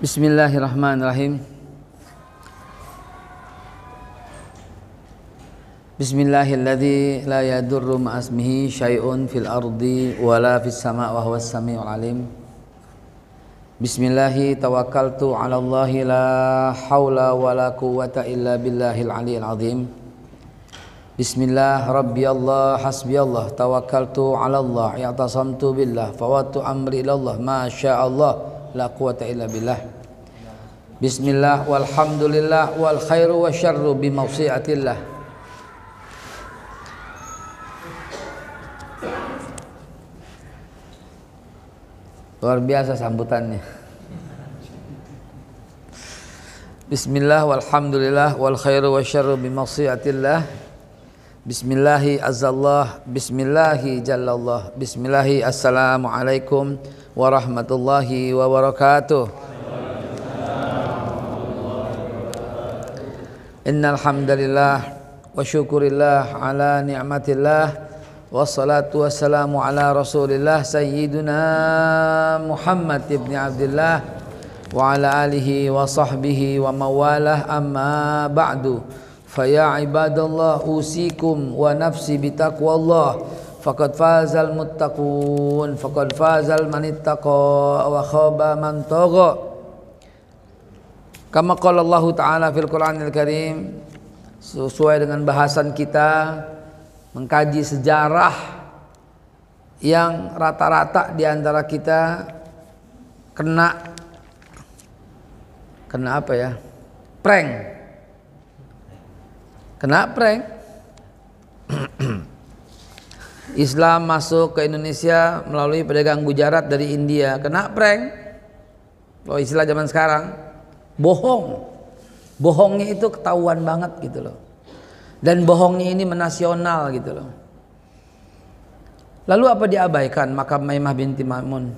Bismillahirrahmanirrahim. Bismillahilladzi la yadurru ma'asmihi syai'un fil ardi wala fis sama' wa huwas sami'ul alim. Bismillahi tawakkaltu 'ala Allahi la haula wala quwwata illa billahil aliyyil azim. Bismillah rabbi Allah hasbi Allah tawakkaltu 'ala Allah i'tasamtu billah fawattu amri ila Allah ma syaa Allah la quwwata illa billah. Bismillah walhamdulillah wal khairu wasyarru bi mawsi'atillah. Luar biasa sambutannya. Bismillah walhamdulillah wal khairu wasyarru bi mawsi'atillah. Bismillahi azallah, bismillahi jallallah, bismillahi assalamualaikum warahmatullahi wabarakatuh. Innal hamdalillah wa syukurillah ala ni'matillah wassalatu wassalamu ala rasulillah sayyidina Muhammad ibn Abdullah wa ala alihi wa sahbihi wa mawalah amma ba'du. Faya ibadallah usikum wa nafsi bitaqwallah faqad fazal muttaqun faqad fazal man ittaqa wa khaba man tagha. Kama qala Allah Ta'ala fil Qur'anil Karim, sesuai dengan bahasan kita mengkaji sejarah yang rata-rata di antara kita kena apa ya? Prank. Kena prank. Islam masuk ke Indonesia melalui pedagang Gujarat dari India, kena prank. Kalau istilah zaman sekarang, bohongnya itu ketahuan banget gitu loh, dan bohongnya ini menasional gitu loh. Lalu apa diabaikan? Makam Maimah binti Ma'mun,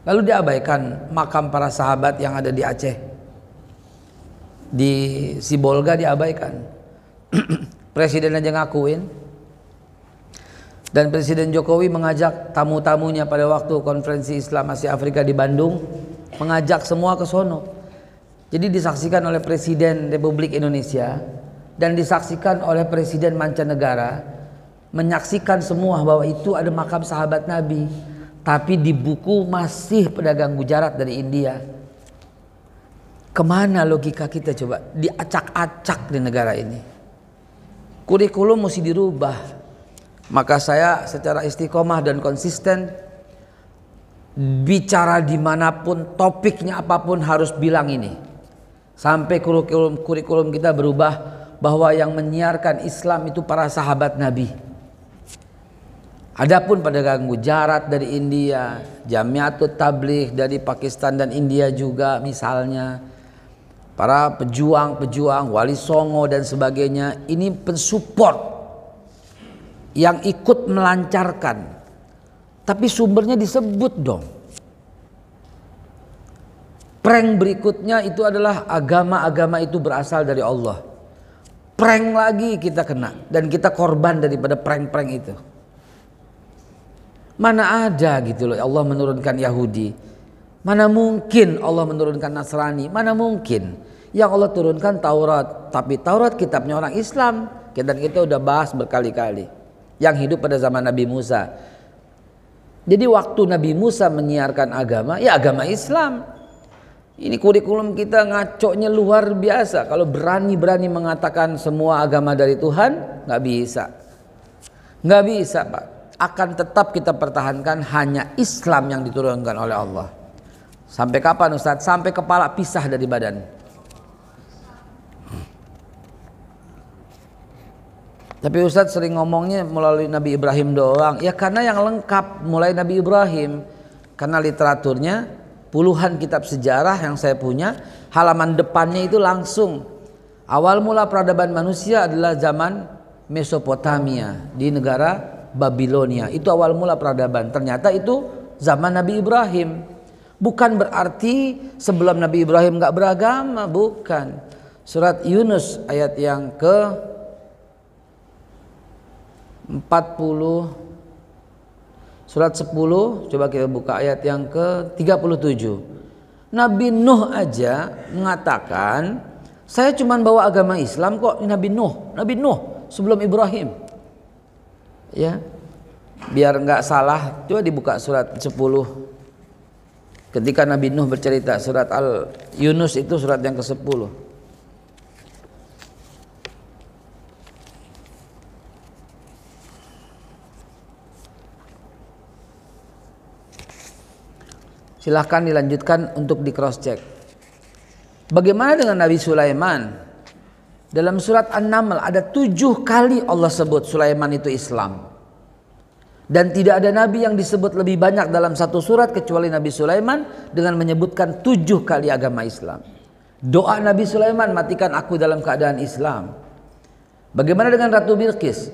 lalu diabaikan makam para sahabat yang ada di Aceh, di Sibolga diabaikan. Presiden aja ngakuin, dan Presiden Jokowi mengajak tamu-tamunya pada waktu konferensi Islam Asia Afrika di Bandung, mengajak semua ke sono. Jadi disaksikan oleh Presiden Republik Indonesia dan disaksikan oleh Presiden mancanegara, menyaksikan semua bahwa itu ada makam sahabat Nabi. Tapi di buku masih pedagang Gujarat dari India. Kemana logika kita coba? Diacak-acak di negara ini. Kurikulum mesti dirubah. Maka saya secara istiqomah dan konsisten bicara dimanapun, topiknya apapun harus bilang ini, sampai kurikulum kita berubah bahwa yang menyiarkan Islam itu para sahabat Nabi. Adapun pedagang Gujarat dari India, Jamiatut Tabligh dari Pakistan dan India juga misalnya, para pejuang Wali Songo dan sebagainya, ini pensupport yang ikut melancarkan. Tapi sumbernya disebut dong. Prank berikutnya itu adalah agama-agama itu berasal dari Allah. Prank lagi kita kena, dan kita korban daripada prank-prank itu. Mana ada gitu loh Allah menurunkan Yahudi. Mana mungkin Allah menurunkan Nasrani. Mana mungkin. Yang Allah turunkan Taurat. Tapi Taurat kitabnya orang Islam, dan kita udah bahas berkali-kali, yang hidup pada zaman Nabi Musa. Jadi waktu Nabi Musa menyiarkan agama, ya agama Islam. Ini kurikulum kita ngaconya luar biasa. Kalau berani-berani mengatakan semua agama dari Tuhan, nggak bisa. Nggak bisa, Pak. Akan tetap kita pertahankan hanya Islam yang diturunkan oleh Allah. Sampai kapan Ustadz? Sampai kepala pisah dari badan. Tapi Ustadz sering ngomongnya melalui Nabi Ibrahim doang. Ya karena yang lengkap mulai Nabi Ibrahim. Karena literaturnya puluhan kitab sejarah yang saya punya, halaman depannya itu langsung awal mula peradaban manusia adalah zaman Mesopotamia di negara Babilonia. Itu awal mula peradaban. Ternyata itu zaman Nabi Ibrahim. Bukan berarti sebelum Nabi Ibrahim gak beragama, bukan. Surat Yunus ayat yang ke 49 Surat 10, coba kita buka ayat yang ke-37. Nabi Nuh aja mengatakan, saya cuma bawa agama Islam kok. Nabi Nuh sebelum Ibrahim. Ya. Biar nggak salah, coba dibuka surat 10. Ketika Nabi Nuh bercerita, surat Al-Yunus itu surat yang ke-10. Silahkan dilanjutkan untuk di cross check. Bagaimana dengan Nabi Sulaiman? Dalam surat An-Naml ada 7 kali Allah sebut Sulaiman itu Islam. Dan tidak ada nabi yang disebut lebih banyak dalam satu surat kecuali Nabi Sulaiman dengan menyebutkan 7 kali agama Islam. Doa Nabi Sulaiman, matikan aku dalam keadaan Islam. Bagaimana dengan Ratu Bilqis,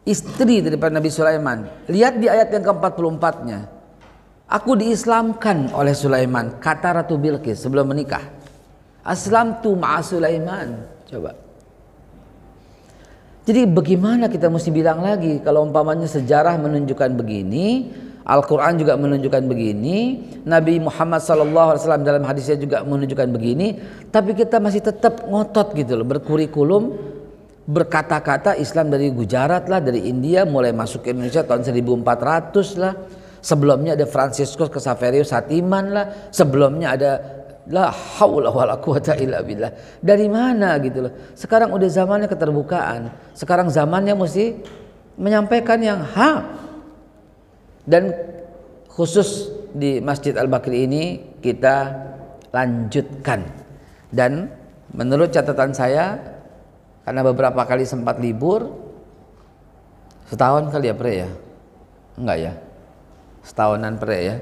istri daripada Nabi Sulaiman? Lihat di ayat yang ke-44-nya. Aku diislamkan oleh Sulaiman, kata Ratu Bilqis sebelum menikah. Aslamtu ma'a Sulaiman. Coba. Jadi bagaimana kita mesti bilang lagi kalau umpamanya sejarah menunjukkan begini, Al-Quran juga menunjukkan begini, Nabi Muhammad SAW dalam hadisnya juga menunjukkan begini, tapi kita masih tetap ngotot gitu loh, berkurikulum, berkata-kata Islam dari Gujarat lah, dari India, mulai masuk ke Indonesia tahun 1400 lah. Sebelumnya ada Franciscus Xaverius Hatiman lah, sebelumnya ada la haula wala quwata illa billah. Dari mana gitu loh. Sekarang udah zamannya keterbukaan. Sekarang zamannya mesti menyampaikan yang hak. Dan khusus di Masjid Al-Bakri ini kita lanjutkan. Dan menurut catatan saya, karena beberapa kali sempat libur, setahun kali ya Pre ya? Enggak ya? Setahunan Pre ya,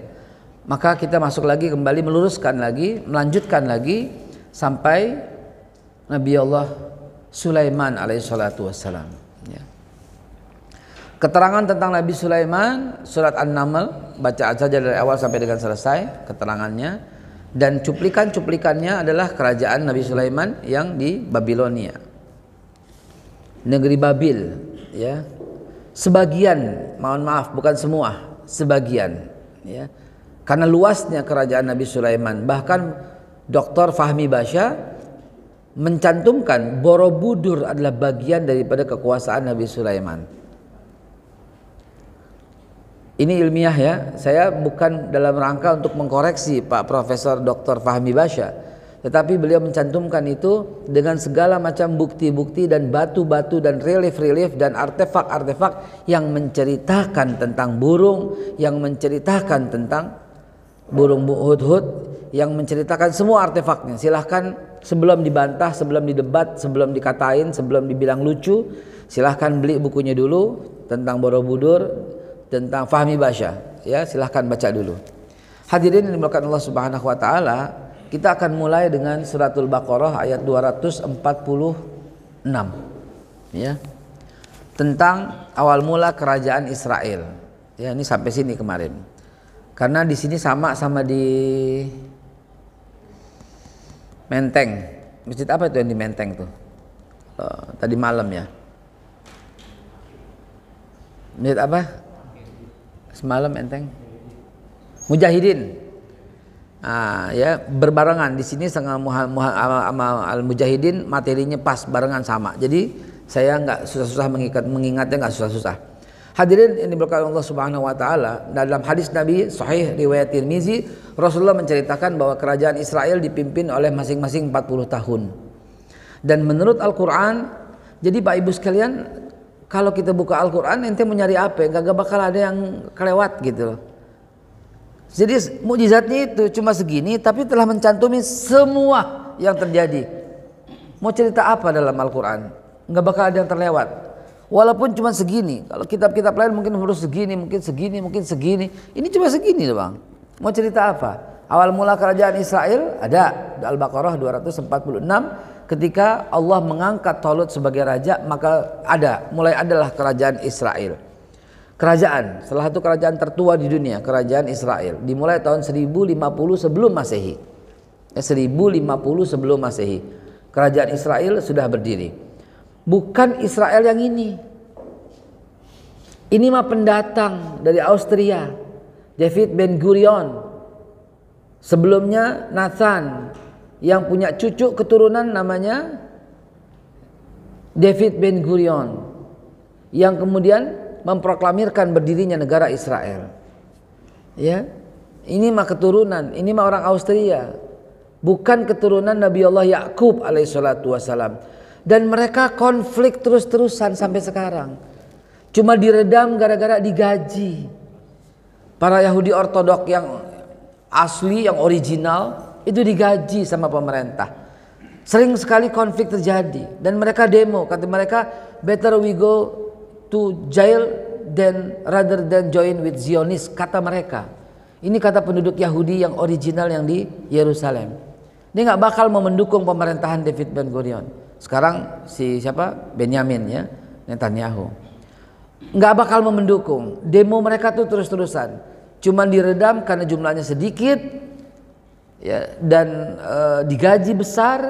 maka kita masuk lagi kembali, meluruskan lagi, melanjutkan lagi sampai Nabi Allah Sulaiman alaihissalatu wassalam ya. Keterangan tentang Nabi Sulaiman surat An-Naml, baca saja dari awal sampai dengan selesai keterangannya, dan cuplikan-cuplikannya adalah kerajaan Nabi Sulaiman yang di Babilonia, negeri Babil ya. Sebagian, mohon maaf bukan semua, sebagian ya, karena luasnya kerajaan Nabi Sulaiman. Bahkan Dr. Fahmi Basya mencantumkan Borobudur adalah bagian daripada kekuasaan Nabi Sulaiman. Ini ilmiah ya, saya bukan dalam rangka untuk mengkoreksi Pak Profesor Dr. Fahmi Basya, tetapi beliau mencantumkan itu dengan segala macam bukti-bukti dan batu-batu dan relief-relief dan artefak-artefak yang menceritakan tentang burung, yang menceritakan tentang burung hudhud, yang menceritakan semua artefaknya. Silahkan sebelum dibantah, sebelum didebat, sebelum dikatain, sebelum dibilang lucu, silahkan beli bukunya dulu tentang Borobudur, tentang Fahmi Basya ya, silahkan baca dulu. Hadirin yang dimuliakan Allah Subhanahu wa taala, kita akan mulai dengan suratul Baqarah ayat 246 ya, tentang awal mula kerajaan Israel ya. Ini sampai sini kemarin, karena di sini sama di Menteng. Masjid apa itu yang di Menteng tuh tadi malam ya? Masjid apa semalam Menteng? Mujahidin. Ya, berbarengan di sini sama Al-Mujahidin, materinya pas barengan sama. Jadi saya nggak susah-susah mengingatnya, nggak susah-susah. Hadirin yang diberkahi Allah Subhanahu wa taala, dalam hadis Nabi sahih riwayat Tirmizi, Rasulullah menceritakan bahwa kerajaan Israel dipimpin oleh masing-masing 40 tahun. Dan menurut Al-Qur'an, jadi Pak Ibu sekalian, kalau kita buka Al-Qur'an ente mau nyari apa? Enggak bakal ada yang kelewat gitu loh. Jadi mukjizatnya itu cuma segini, tapi telah mencantumi semua yang terjadi. Mau cerita apa dalam Al-Quran? Nggak bakal ada yang terlewat. Walaupun cuma segini. Kalau kitab-kitab lain mungkin harus segini, mungkin segini. Ini cuma segini loh bang. Mau cerita apa? Awal mula kerajaan Israel ada Al-Baqarah 246. Ketika Allah mengangkat Talut sebagai raja, maka mulai adalah kerajaan Israel. Kerajaan, salah satu kerajaan tertua di dunia, kerajaan Israel, dimulai tahun 1050 sebelum Masehi. 1050 sebelum Masehi. Kerajaan Israel sudah berdiri. Bukan Israel yang ini. Ini mah pendatang dari Austria, David Ben Gurion. Sebelumnya Nathan yang punya cucu keturunan namanya David Ben Gurion, yang kemudian memproklamirkan berdirinya negara Israel. Ya, ini mah keturunan, ini mah orang Austria, bukan keturunan Nabi Allah Yakub alaihissalatu wassalam. Dan mereka konflik terus-terusan sampai sekarang. Cuma diredam gara-gara digaji. Para Yahudi Ortodok yang asli, yang original itu digaji sama pemerintah. Sering sekali konflik terjadi dan mereka demo, kata mereka better we go to jail rather than join with Zionist, kata mereka. Ini kata penduduk Yahudi yang original yang di Yerusalem. Dia nggak bakal mau mendukung pemerintahan David Ben Gurion. Sekarang si siapa? Benyamin ya, Netanyahu. Nggak bakal mau mendukung. Demo mereka tuh terus-terusan. Cuman diredam karena jumlahnya sedikit ya, dan digaji besar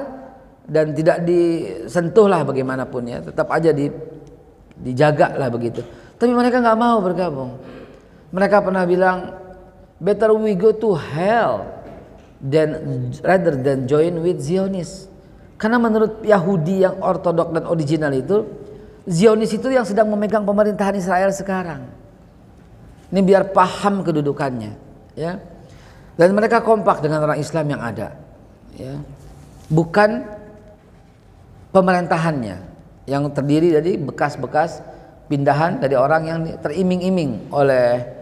dan tidak disentuh lah bagaimanapun ya, tetap aja dijaga lah begitu. Tapi mereka nggak mau bergabung. Mereka pernah bilang better we go to hell rather than join with Zionis. Karena menurut Yahudi yang ortodok dan original itu, Zionis itu yang sedang memegang pemerintahan Israel sekarang. Ini biar paham kedudukannya, ya. Dan mereka kompak dengan orang Islam yang ada, ya. Bukan pemerintahannya yang terdiri dari bekas-bekas pindahan dari orang yang teriming-iming oleh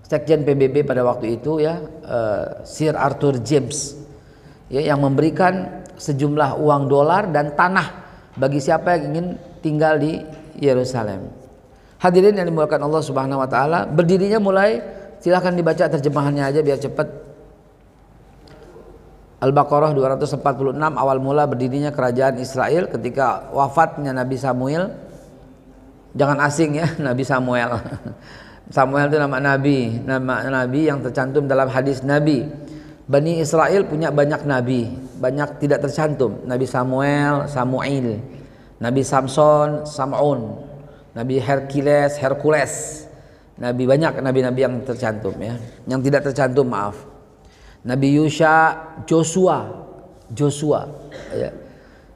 Sekjen PBB pada waktu itu ya, Sir Arthur James, ya, yang memberikan sejumlah uang dolar dan tanah bagi siapa yang ingin tinggal di Yerusalem. Hadirin yang dimuliakan Allah Subhanahu wa taala, berdirinya mulai, silahkan dibaca terjemahannya aja biar cepat. Al-Baqarah 246, awal mula berdirinya kerajaan Israel ketika wafatnya Nabi Samuel. Jangan asing ya, Nabi Samuel. Samuel itu nama nabi yang tercantum dalam hadis Nabi. Bani Israel punya banyak nabi, banyak tidak tercantum. Nabi Samuel, Nabi Samson, Sam'un, Nabi Hercules, Nabi banyak nabi-nabi yang tercantum ya, yang tidak tercantum maaf. Nabi Yusha, Joshua ya.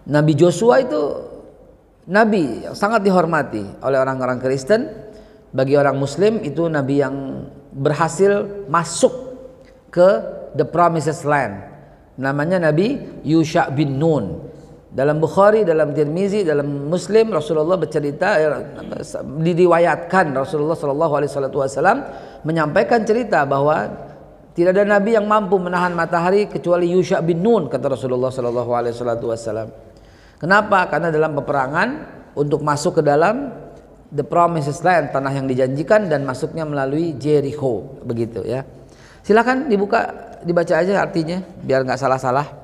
Nabi Joshua itu nabi yang sangat dihormati oleh orang-orang Kristen. Bagi orang Muslim itu nabi yang berhasil masuk ke the promised land. Namanya Nabi Yusha bin Nun. Dalam Bukhari, dalam Tirmizi, dalam Muslim, Rasulullah bercerita, diriwayatkan Rasulullah SAW menyampaikan cerita bahwa tidak ada nabi yang mampu menahan matahari kecuali Yusha bin Nun, kata Rasulullah SAW. Kenapa? Karena dalam peperangan untuk masuk ke dalam the promised land, tanah yang dijanjikan, dan masuknya melalui Jericho, begitu ya. Silakan dibaca aja artinya biar nggak salah-salah.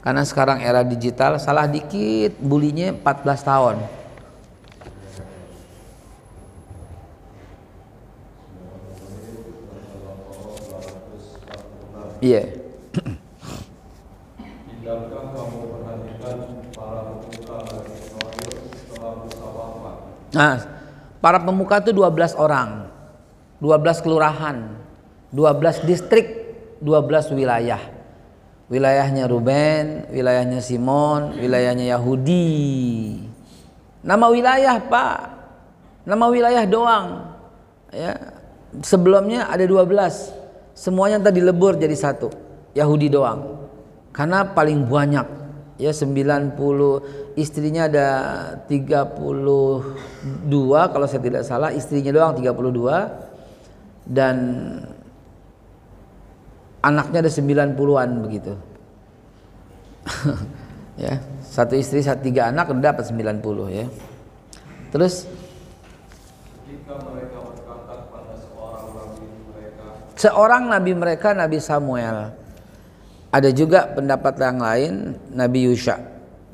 Karena sekarang era digital, salah dikit bulinya 14 tahun. Iya. Yeah. Nah, para pemuka itu 12 orang, 12 kelurahan, 12 distrik, 12 wilayah. Wilayahnya Ruben, wilayahnya Simon, wilayahnya Yahudi. Nama wilayah Pak, nama wilayah doang ya. Sebelumnya ada 12, semuanya tadi lebur jadi satu, Yahudi doang. Karena paling banyak ya, 90, istrinya ada 32 kalau saya tidak salah, istrinya doang 32 dan anaknya ada 90-an begitu. Ya, satu istri 3 anak udah dapat 90 ya. Terus ketika mereka berkata pada seorang nabi mereka Nabi Samuel. Ada juga pendapat yang lain Nabi Yusha.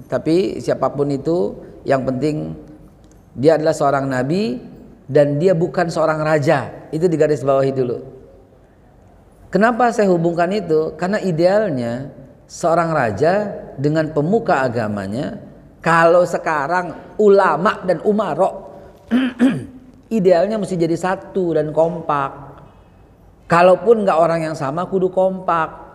Tapi siapapun itu, yang penting dia adalah seorang nabi dan dia bukan seorang raja. Itu digarisbawahi dulu. Kenapa saya hubungkan itu? Karena idealnya seorang raja dengan pemuka agamanya Kalau sekarang ulama dan umaro idealnya mesti jadi satu dan kompak. Kalaupun nggak orang yang sama, kudu kompak.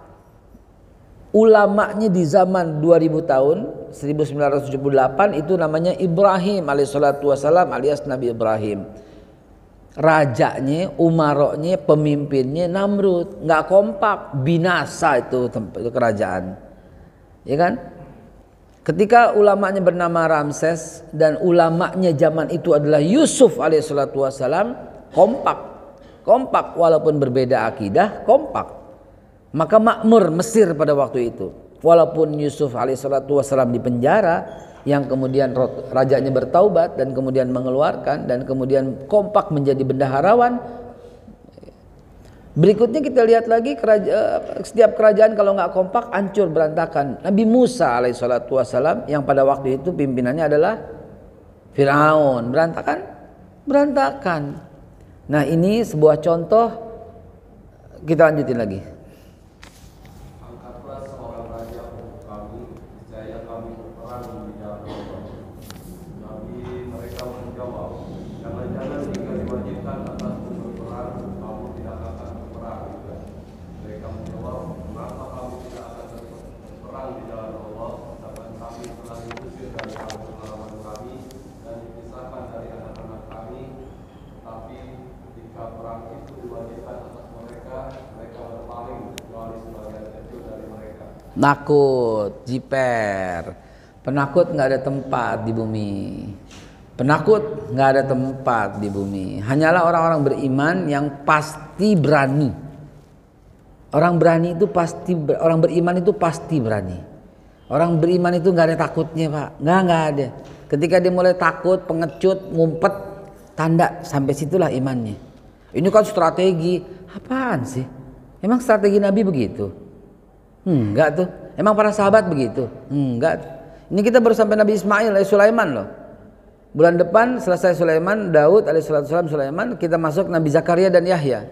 Ulamanya di zaman 2000 tahun 1978 itu namanya Ibrahim alaihissalatu wassalam alias Nabi Ibrahim. Rajanya, umaroknya, pemimpinnya Namrud, nggak kompak, binasa itu kerajaan, ya kan? Ketika ulamanya bernama Ramses dan ulamanya zaman itu adalah Yusuf alaihissalatu wassalam, kompak walaupun berbeda akidah, kompak. Maka makmur Mesir pada waktu itu, walaupun Yusuf alaihissalatu wassalam di penjara, yang kemudian rajanya bertaubat dan kemudian mengeluarkan dan kemudian kompak menjadi bendaharawan. Berikutnya kita lihat lagi setiap kerajaan kalau nggak kompak hancur berantakan. Nabi Musa alaihissalatu wassalam yang pada waktu itu pimpinannya adalah Firaun, berantakan. Nah ini sebuah contoh, kita lanjutin lagi. Nakut, jiper, penakut nggak ada tempat di bumi. Penakut nggak ada tempat di bumi. Hanyalah orang-orang beriman yang pasti berani. Orang beriman itu pasti berani. Orang beriman itu nggak ada takutnya, Pak. Nggak ada. Ketika dia mulai takut, pengecut, ngumpet, tanda sampai situlah imannya. Ini kan strategi. Apaan sih? Emang strategi Nabi begitu? Enggak tuh. Emang para sahabat begitu? Enggak. Ini kita baru sampai Nabi Ismail Sulaiman loh. Bulan depan selesai Sulaiman, Daud alaihissalam, Sulaiman, kita masuk Nabi Zakaria dan Yahya.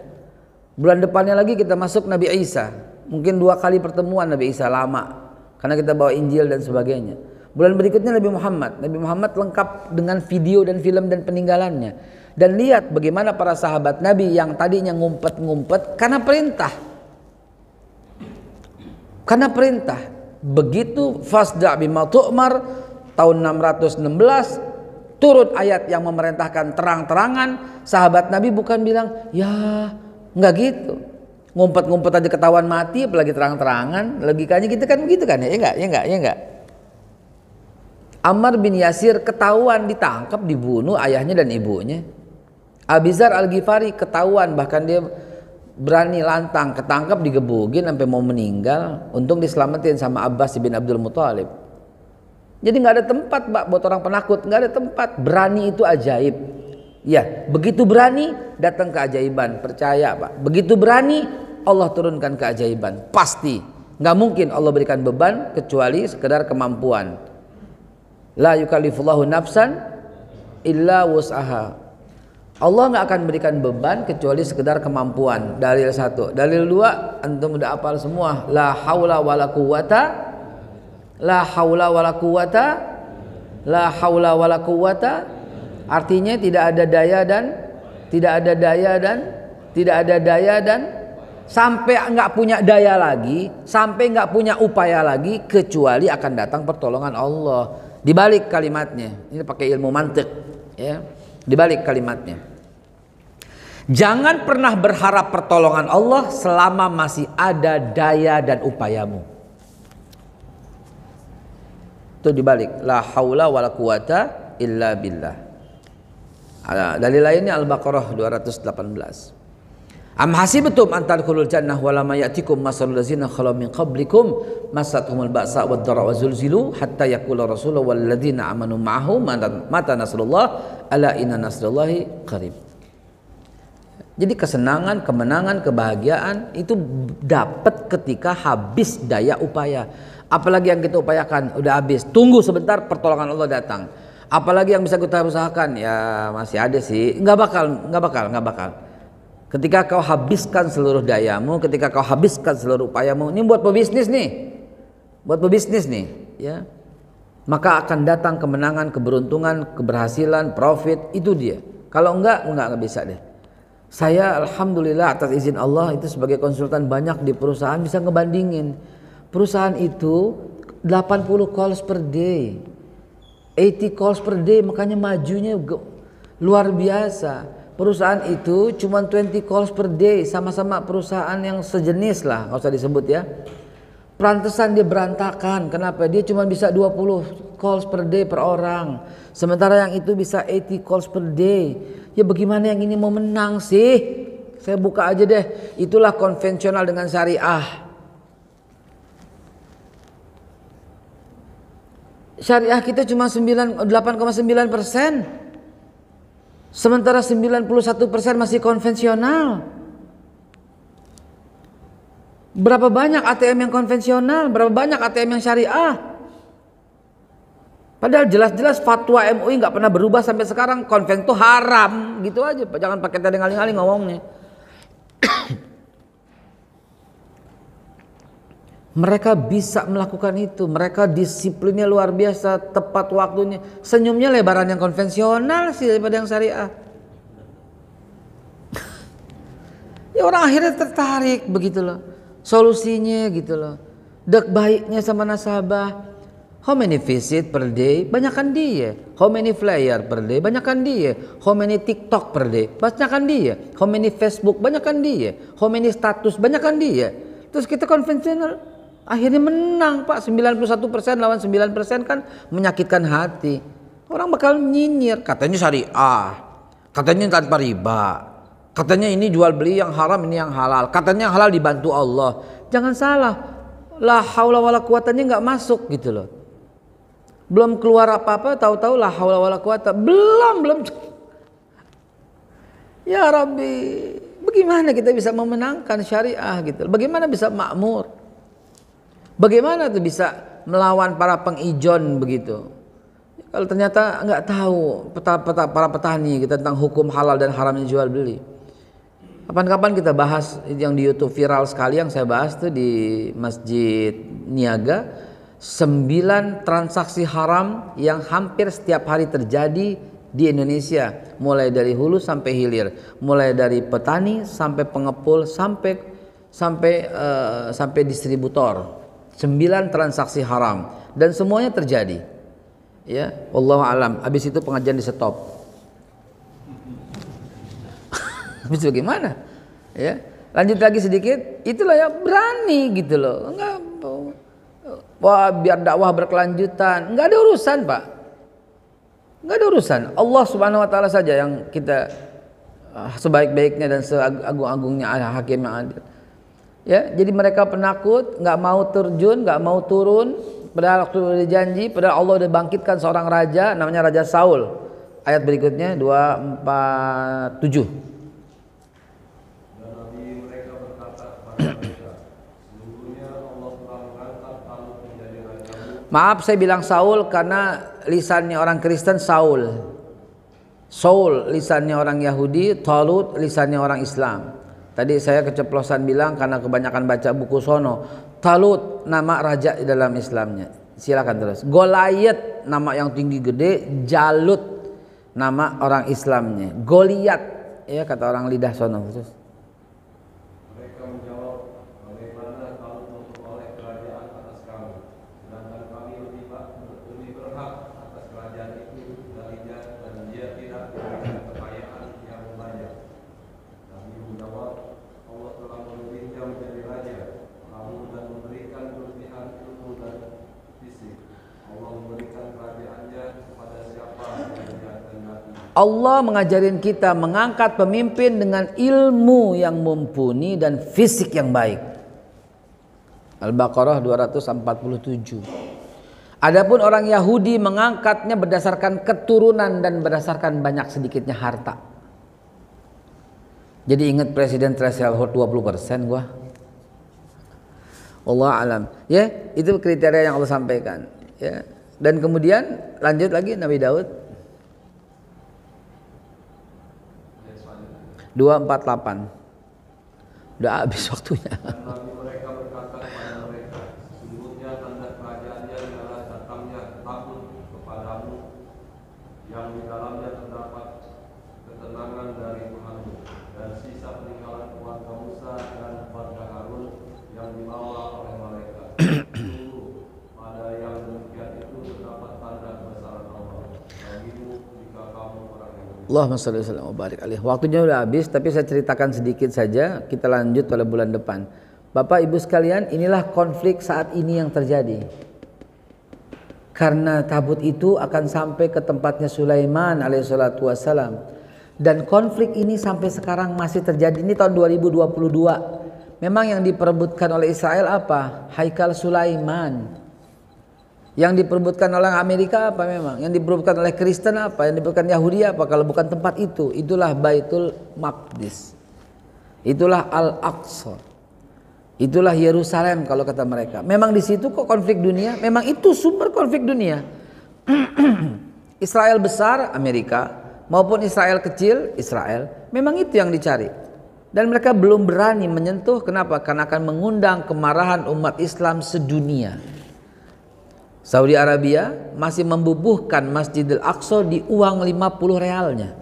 Bulan depannya lagi kita masuk Nabi Isa. Mungkin 2 kali pertemuan Nabi Isa, lama. Karena kita bawa Injil dan sebagainya. Bulan berikutnya Nabi Muhammad. Nabi Muhammad lengkap dengan video dan film dan peninggalannya. Dan lihat bagaimana para sahabat Nabi yang tadinya ngumpet-ngumpet karena perintah. Karena perintah. Begitu fasda' bima tu'mar tahun 616 turun ayat yang memerintahkan terang-terangan, sahabat Nabi bukan bilang, "Ya, enggak gitu. Ngumpet-ngumpet aja ketahuan mati apalagi terang-terangan." Logikanya gitu kan begitu kan ya? Ya enggak. Ammar bin Yasir ketahuan ditangkap, dibunuh ayahnya dan ibunya. Abizar Al-Ghifari ketahuan, bahkan dia berani lantang, ketangkap, digebugin sampai mau meninggal, untung diselamatin sama Abbas bin Abdul Muthalib. Jadi nggak ada tempat, Pak, buat orang penakut, nggak ada tempat. Berani itu ajaib. Ya, begitu berani datang keajaiban, percaya, Pak. Begitu berani Allah turunkan keajaiban, pasti. Nggak mungkin Allah berikan beban kecuali sekedar kemampuan. La yukallifullahu nafsan illa wus'aha. Allah nggak akan berikan beban kecuali sekedar kemampuan. Dalil 1. Dalil 2, antum udah hafal semua. La haula wala quwata. La haula wala quwata. La haula wala quwata. Artinya tidak ada daya dan sampai nggak punya daya lagi, sampai nggak punya upaya lagi kecuali akan datang pertolongan Allah. Dibalik kalimatnya. Ini pakai ilmu mantik, ya. Dibalik kalimatnya, jangan pernah berharap pertolongan Allah selama masih ada daya dan upayamu. Itu dibalik, la haula wala quwata illa billah. Dalil lainnya Al-Baqarah 218. Am hasibtum an tadkhulul jannah wa lam ya'tikum masalul ladzina khalu min qablikum massatuhumul ba'sa wad dharra wa zulzilu hatta yaqula rasulullah wal ladzina amanu ma'ahu mata nasrullah ala inna nasrullahi qarib. Jadi kesenangan, kemenangan, kebahagiaan itu dapat ketika habis daya upaya. Apalagi yang kita upayakan udah habis, tunggu sebentar pertolongan Allah datang. Apalagi yang bisa kita usahakan, ya masih ada sih, nggak bakal. Ketika kau habiskan seluruh dayamu, ketika kau habiskan seluruh upayamu, ini buat pebisnis nih, ya. maka akan datang kemenangan, keberuntungan, keberhasilan, profit. Itu dia. Kalau enggak bisa deh. Saya alhamdulillah atas izin Allah itu sebagai konsultan banyak di perusahaan bisa ngebandingin. Perusahaan itu 80 calls per day, 80 calls per day, makanya majunya luar biasa. Perusahaan itu cuma 20 calls per day, sama-sama perusahaan yang sejenis lah, nggak usah disebut ya. Perantesan dia berantakan. Kenapa? Dia cuma bisa 20 calls per day per orang, sementara yang itu bisa 80 calls per day. Ya bagaimana yang ini mau menang sih? Saya buka aja deh. Itulah konvensional dengan syariah. Syariah kita cuma 8,9%. Sementara 91% masih konvensional. Berapa banyak ATM yang konvensional? Berapa banyak ATM yang syariah? Padahal jelas-jelas fatwa MUI nggak pernah berubah sampai sekarang. Konven itu haram, gitu aja. Jangan pakai tadi ngaling-ngaling ngomongnya. Mereka bisa melakukan itu. Mereka disiplinnya luar biasa, tepat waktunya. Senyumnya lebaran yang konvensional sih daripada yang syariah. Ya orang akhirnya tertarik begitu loh. Solusinya gitu loh. Dek baiknya sama nasabah. How many visit per day? Banyakan dia. How many flyer per day? Banyakan dia. How many TikTok per day? Banyakan dia. How many Facebook? Banyakan dia. How many status? Banyakan dia. Terus kita konvensional. Akhirnya menang Pak, 91% lawan 9% kan menyakitkan hati. Orang bakal nyinyir, katanya syariah, katanya tanpa riba, katanya ini jual beli yang haram, ini yang halal, katanya yang halal dibantu Allah. Jangan salah, la haula wala quwatanya nggak masuk gitu loh. Belum keluar apa-apa, tahu-tahu la haula wala quwata, belum. Ya Rabbi, bagaimana kita bisa memenangkan syariah gitu? Bagaimana bisa makmur? Bagaimana tuh bisa melawan para pengijon begitu? Kalau ternyata nggak tahu para petani gitu, tentang hukum halal dan haramnya jual beli. Kapan-kapan kita bahas yang di YouTube viral sekali yang saya bahas tuh di Masjid Niaga, 9 transaksi haram yang hampir setiap hari terjadi di Indonesia, mulai dari hulu sampai hilir, mulai dari petani sampai pengepul sampai distributor. 9 transaksi haram dan semuanya terjadi. Ya, wallahu alam. Habis itu pengajian di stop. Habis bagaimana? Ya, lanjut lagi sedikit. Itulah ya berani gitu loh. Enggak, wah biar dakwah berkelanjutan. Enggak ada urusan Pak. Enggak ada urusan. Allah Subhanahu Wa Taala saja yang kita sebaik-baiknya dan seagung-agungnya hakim yang adil. Ya, jadi mereka penakut, nggak mau terjun, nggak mau turun. Padahal waktu udah dijanji, padahal Allah udah bangkitkan seorang raja, namanya Raja Saul. Ayat berikutnya 247. Maaf saya bilang Saul karena lisannya orang Kristen Saul. Saul lisannya orang Yahudi, Talut lisannya orang Islam. Tadi saya keceplosan bilang karena kebanyakan baca buku sono. Talut nama raja di dalam Islamnya. Silakan terus. Goliat nama yang tinggi gede. Jalut nama orang Islamnya. Goliat ya kata orang lidah sono. Terus. Mereka menjawab, bagaimana Talut memperoleh kerajaan atas kami, sedangkan kami lebih berhak atas kerajaan itu darinya dan dia tidak memberikan kekayaan yang banyak. Kami menjawab, Allah telah memilihnya menjadi raja, kamu dan memberikan kelebihan ilmu dan fisik. Allah memberikan kerajaannya kepada siapa yang dia kehendaki. Allah mengajarin kita mengangkat pemimpin dengan ilmu yang mumpuni dan fisik yang baik. Al-Baqarah 247. Adapun orang Yahudi mengangkatnya berdasarkan keturunan dan berdasarkan banyak sedikitnya harta. Jadi ingat presiden threshold 20% gua. Allah alam. Ya, itu kriteria yang Allah sampaikan. Ya. Dan kemudian lanjut lagi Nabi Daud 248. Udah habis waktunya. Dan Nabi mereka berkata kepada mereka, sesungguhnya tanda kerajaannya adalah datangnya takut Allahumma shalli wa sallim wa barik alaihi. Waktunya udah habis, tapi saya ceritakan sedikit saja. Kita lanjut pada bulan depan. Bapak Ibu sekalian, inilah konflik saat ini yang terjadi. Karena tabut itu akan sampai ke tempatnya Sulaiman alaihissalatu wassalam. Dan konflik ini sampai sekarang masih terjadi. Ini tahun 2022. Memang yang diperebutkan oleh Israel apa? Haikal Sulaiman. Yang diperebutkan oleh Amerika apa memang? Yang diperebutkan oleh Kristen apa? Yang diperebutkan Yahudi apa? Kalau bukan tempat itu, itulah Baitul Maqdis. Itulah Al-Aqsa. Itulah Yerusalem kalau kata mereka. Memang di situ kok konflik dunia? Memang itu sumber konflik dunia. Israel besar, Amerika, maupun Israel kecil, Israel. Memang itu yang dicari. Dan mereka belum berani menyentuh. Kenapa? Karena akan mengundang kemarahan umat Islam sedunia. Saudi Arabia masih membubuhkan Masjidil Aqsa di uang 50 realnya.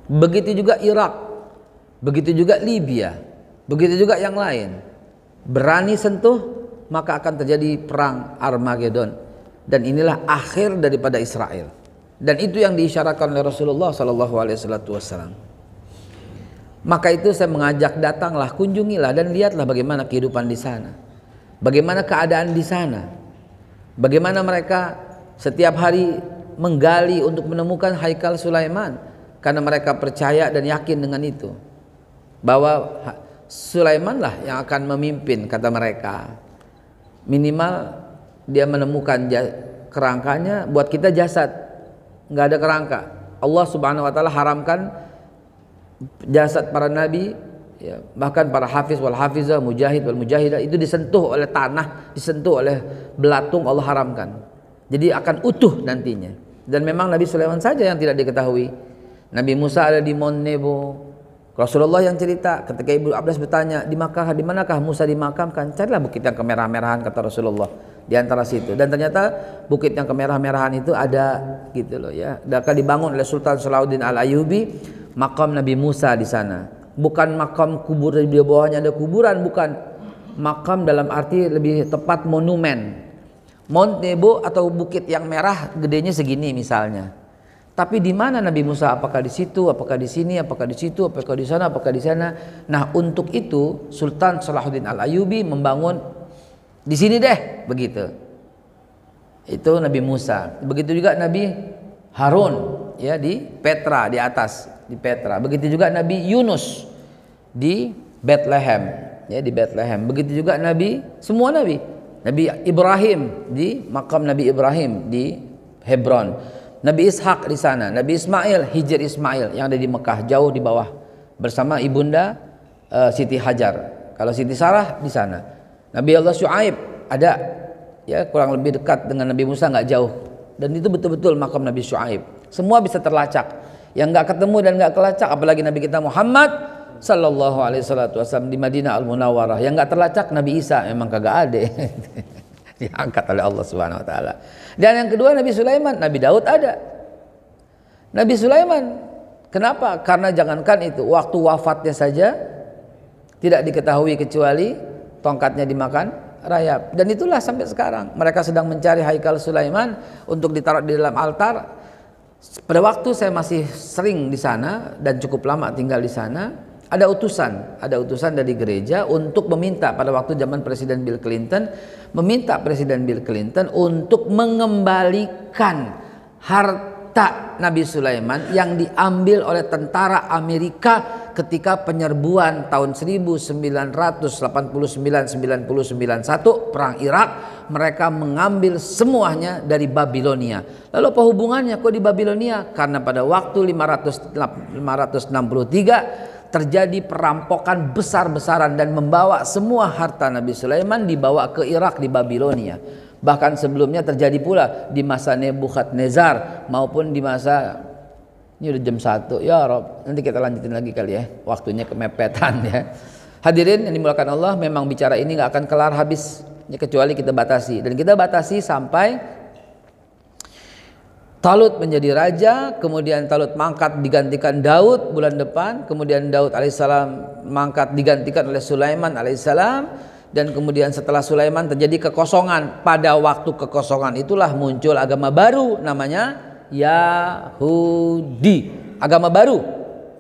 Begitu juga Irak, begitu juga Libya, begitu juga yang lain. Berani sentuh, maka akan terjadi perang Armageddon. Dan inilah akhir daripada Israel. Dan itu yang diisyaratkan oleh Rasulullah SAW. Maka itu saya mengajak, datanglah, kunjungilah dan lihatlah bagaimana kehidupan di sana. Bagaimana keadaan di sana. Bagaimana mereka setiap hari menggali untuk menemukan Haikal Sulaiman, karena mereka percaya dan yakin dengan itu, bahwa Sulaiman lah yang akan memimpin, kata mereka. Minimal dia menemukan kerangkanya. Buat kita jasad nggak ada kerangka. Allah Subhanahu wa taala haramkan jasad para nabi, ya, bahkan para hafiz wal hafizah, mujahid wal mujahidah itu disentuh oleh tanah, disentuh oleh belatung, Allah haramkan. Jadi akan utuh nantinya. Dan memang Nabi Sulaiman saja yang tidak diketahui. Nabi Musa ada di Mount Nebo. Rasulullah yang cerita ketika Ibu Abbas bertanya, di manakah Musa dimakamkan? Carilah bukit yang kemerah-merahan, kata Rasulullah, di antara situ. Dan ternyata bukit yang kemerah-merahan itu ada gitu loh ya. Akan dibangun oleh Sultan Salahuddin Al-Ayyubi makam Nabi Musa di sana. Bukan makam kubur, di bawahnya ada kuburan, bukan. Makam dalam arti lebih tepat monumen. Mount Nebo atau bukit yang merah gedenya segini misalnya. Tapi di mana Nabi Musa? Apakah di situ? Apakah di sini? Apakah di situ? Apakah di sana? Apakah di sana? Nah, untuk itu Sultan Salahuddin Al-Ayyubi membangun di sini deh, begitu. Itu Nabi Musa. Begitu juga Nabi Harun, ya, di Petra, di atas, di Petra. Begitu juga Nabi Yunus di Bethlehem, ya, di Bethlehem. Begitu juga semua Nabi Ibrahim di makam Nabi Ibrahim di Hebron. Nabi Ishak di sana, Nabi Ismail, Hijr Ismail yang ada di Mekah, jauh di bawah bersama ibunda Siti Hajar. Kalau Siti Sarah di sana. Nabi Allah Syuaib ada, ya, kurang lebih dekat dengan Nabi Musa, nggak jauh. Dan itu betul-betul makam Nabi Syuaib. Semua bisa terlacak. Yang nggak ketemu dan nggak kelacak, apalagi Nabi kita Muhammad Sallallahu Alaihi Wasallam di Madinah Al Munawwarah. Yang nggak terlacak Nabi Isa, memang kagak ada. Diangkat oleh Allah Subhanahu wa taala. Dan yang kedua Nabi Sulaiman, Nabi Daud ada. Nabi Sulaiman, kenapa? Karena jangankan itu, waktu wafatnya saja tidak diketahui kecuali tongkatnya dimakan rayap. Dan itulah sampai sekarang mereka sedang mencari Haikal Sulaiman untuk ditaruh di dalam altar. Pada waktu saya masih sering di sana dan cukup lama tinggal di sana, ada utusan dari gereja untuk meminta, pada waktu zaman Presiden Bill Clinton, meminta Presiden Bill Clinton untuk mengembalikan harta Nabi Sulaiman yang diambil oleh tentara Amerika ketika penyerbuan tahun 1989-91 perang Irak. Mereka mengambil semuanya dari Babilonia. Lalu apa hubungannya kok di Babilonia? Karena pada waktu 563 terjadi perampokan besar-besaran dan membawa semua harta Nabi Sulaiman dibawa ke Irak, di Babilonia. Bahkan sebelumnya terjadi pula di masa Nebukadnezar maupun di masa, ini udah jam 1 ya Rob, nanti kita lanjutin lagi kali ya, waktunya kemepetan ya. Hadirin yang dimuliakan Allah, memang bicara ini gak akan kelar habis ya, kecuali kita batasi, dan kita batasi sampai Talut menjadi raja, kemudian Talut mangkat digantikan Daud bulan depan, kemudian Daud alaihissalam mangkat digantikan oleh Sulaiman alaihissalam, dan kemudian setelah Sulaiman terjadi kekosongan. Pada waktu kekosongan itulah muncul agama baru namanya Yahudi. agama baru.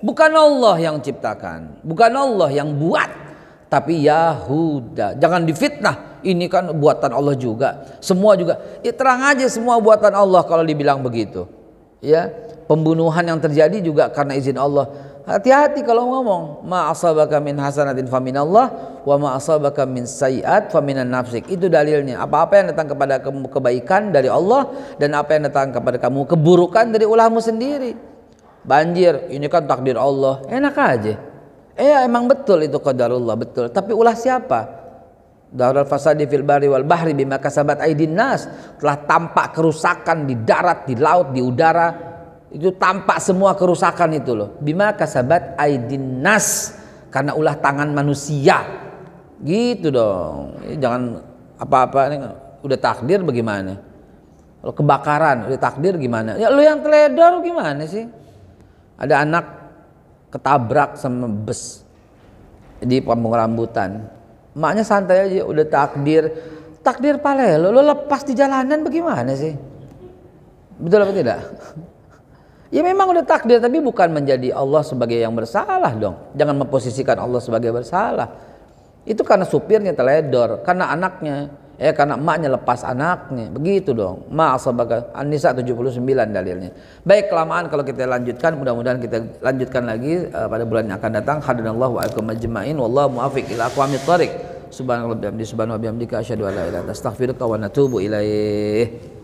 Bukan Allah yang ciptakan, bukan Allah yang buat, tapi Yahuda. Jangan difitnah, ini kan buatan Allah juga. Semua juga, ya terang aja semua buatan Allah kalau dibilang begitu. Ya, pembunuhan yang terjadi juga karena izin Allah. Hati-hati kalau ngomong, ma asabaka min hasanatin faminallah wa ma asabaka min sayiat faminan nafsik. Itu dalilnya. Apa-apa yang datang kepada kamu kebaikan dari Allah, dan apa yang datang kepada kamu keburukan dari ulahmu sendiri. Banjir, ini kan takdir Allah. Enak aja. Emang betul itu qadarullah, betul. Tapi ulah siapa? Darul fasadi fil bari wal bahri bima kasabat aydin nas. Telah tampak kerusakan di darat, di laut, di udara. Itu tampak semua kerusakan itu loh. Bima kasabat aydin nas, karena ulah tangan manusia. Gitu dong. Jangan apa-apa ini udah takdir bagaimana? Kalau kebakaran udah takdir gimana? Ya lu yang teledor gimana sih? Ada anak ketabrak sama bus di kampung rambutan. Emaknya santai aja, udah takdir. Takdir palelo, lo lepas di jalanan bagaimana sih? Betul apa tidak? Ya memang udah takdir, tapi bukan menjadi Allah sebagai yang bersalah dong. Jangan memposisikan Allah sebagai bersalah. Itu karena supirnya teledor, karena anaknya, karena emaknya lepas anaknya. Begitu dong. Ma'asabaka An-Nisa 79 dalilnya. Baik, kelamaan kalau kita lanjutkan, mudah-mudahan kita lanjutkan lagi pada bulan yang akan datang. Hadanallahu wa iyyakum ajma'in, wallahu muwaffiq ila aqwamit thoriq. Subhanallah bihamdi subhanahu wa bihamdika asyhadu an la ilaha illa anta astaghfiruka wa atubu ilaih.